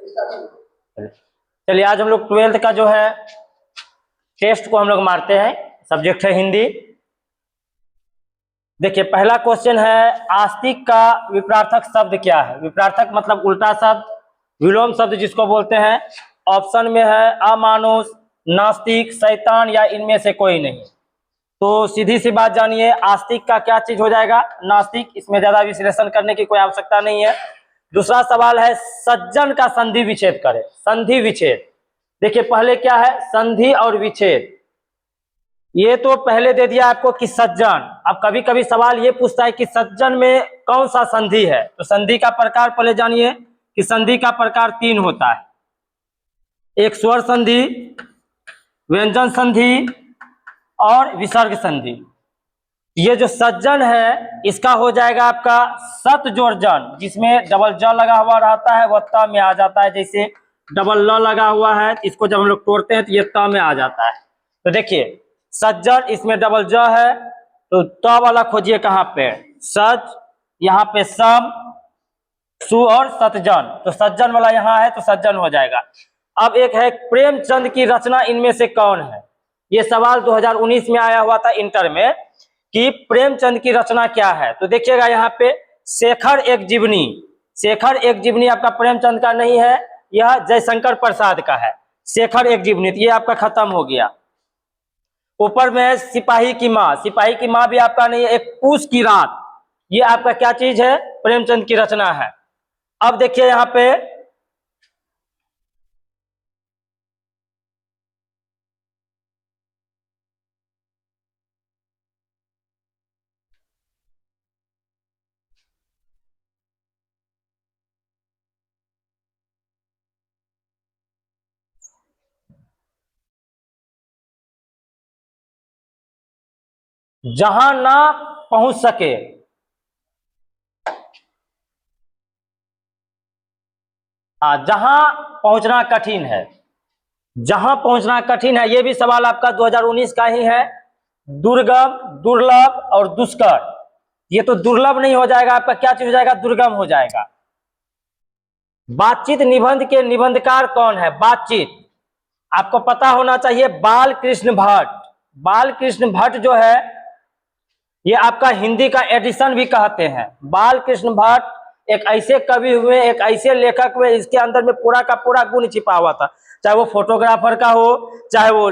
चलिए आज हम लोग 12th का जो है टेस्ट को हम लोग मारते हैं। सब्जेक्ट है हिंदी। देखिए पहला क्वेश्चन है, आस्तिक का विपरार्थक शब्द क्या है। विपरार्थक मतलब उल्टा शब्द, विलोम शब्द जिसको बोलते हैं। ऑप्शन में है अमानुष, नास्तिक, शैतान या इनमें से कोई नहीं। तो सीधी सी बात जानिए, आस्तिक का क्या चीज हो जाएगा, नास्तिक। इसमें ज्यादा विश्लेषण करने की कोई आवश्यकता नहीं है। दूसरा सवाल है, सज्जन का संधि विच्छेद करें। संधि विच्छेद, देखिए पहले क्या है, संधि और विच्छेद। ये तो पहले दे दिया आपको कि सज्जन। अब कभी कभी सवाल ये पूछता है कि सज्जन में कौन सा संधि है। तो संधि का प्रकार पहले जानिए कि संधि का प्रकार 3 होता है। एक स्वर संधि, व्यंजन संधि और विसर्ग संधि। ये जो सज्जन है इसका हो जाएगा आपका सत जोड़ जन, जिसमें डबल ज लगा हुआ रहता है, वह त में आ जाता है। जैसे डबल ल लगा हुआ है, इसको जब हम लोग तोड़ते हैं तो ये त में आ जाता है। तो देखिए सज्जन, इसमें डबल ज है, तो त वाला खोजिए कहाँ पे, सज, यहाँ पे सम, सु और सतजन। तो सज्जन वाला यहाँ है तो सज्जन हो जाएगा। अब एक है, प्रेमचंद की रचना इनमें से कौन है। ये सवाल 2019 में आया हुआ था इंटर में कि प्रेमचंद की रचना क्या है। तो देखिएगा यहाँ पे शेखर एक जीवनी। शेखर एक जीवनी आपका प्रेमचंद का नहीं है, यह जयशंकर प्रसाद का है। शेखर एक जीवनी, ये आपका खत्म हो गया। ऊपर में है सिपाही की माँ। सिपाही की माँ भी आपका नहीं है। एक पूस की रात, ये आपका क्या चीज है, प्रेमचंद की रचना है। अब देखिए यहाँ पे जहां ना पहुंच सके, जहां पहुंचना कठिन है। जहां पहुंचना कठिन है, यह भी सवाल आपका 2019 का ही है। दुर्गम, दुर्लभ और दुष्कर। ये तो दुर्लभ नहीं हो जाएगा, आपका क्या चीज हो जाएगा, दुर्गम हो जाएगा। बातचीत निबंध के निबंधकार कौन है। बातचीत आपको पता होना चाहिए, बाल कृष्ण भट्ट। बाल कृष्ण भट्ट जो है ये आपका हिंदी का एडिशन भी कहते हैं। बाल कृष्ण भट्ट एक ऐसे कवि हुए, एक ऐसे लेखक हुए, इसके अंदर में पूरा का पूरा गुण छिपा हुआ था। चाहे वो फोटोग्राफर का हो, चाहे वो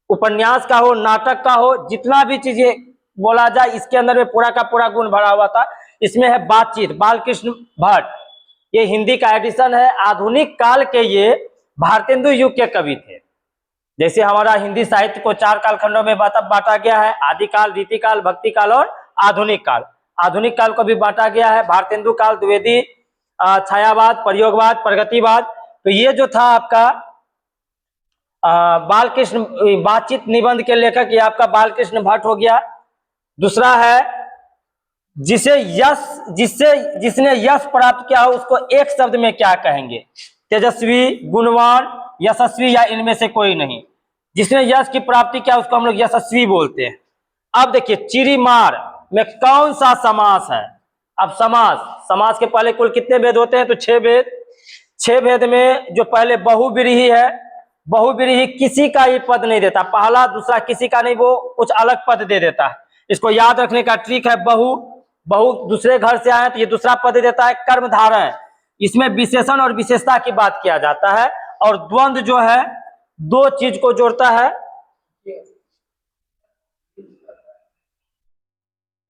उपन्यास का हो, नाटक का हो, जितना भी चीजें बोला जाए इसके अंदर में पूरा का पूरा गुण भरा हुआ था। इसमें है बातचीत, बालकृष्ण भट्ट। ये हिंदी का एडिशन है। आधुनिक काल के ये भारतेंदु युग के कवि थे। जैसे हमारा हिंदी साहित्य को 4 कालखंडों में बांटा गया है, आदिकाल, रीतिकाल, भक्ति काल और आधुनिक काल। आधुनिक काल को भी बांटा गया है, भारतेंदु काल, द्विवेदी, छायावाद, प्रयोगवाद, प्रगतिवाद। तो ये जो था आपका बालकृष्ण, बातचीत निबंध के लेखक ये आपका बालकृष्ण भट्ट हो गया। दूसरा है, जिसने यश प्राप्त किया हो उसको एक शब्द में क्या कहेंगे। तेजस्वी, गुणवान, यशस्वी या इनमें से कोई नहीं। जिसने यश की प्राप्ति किया उसको हम लोग यशस्वी बोलते हैं। अब देखिए चिरीमार में कौन सा समास है। अब समास के पहले कुल कितने भेद होते हैं, तो 6 भेद। 6 भेद में जो पहले बहुव्रीहि है, बहुव्रीहि किसी का ही पद नहीं देता, पहला दूसरा किसी का नहीं, वो कुछ अलग पद दे देता है। इसको याद रखने का ट्रिक है, बहु दूसरे घर से आए तो ये दूसरा पद देता है। कर्मधारय, इसमें विशेषण और विशेषता की बात किया जाता है। और द्वंद्व जो है 2 चीज को जोड़ता है,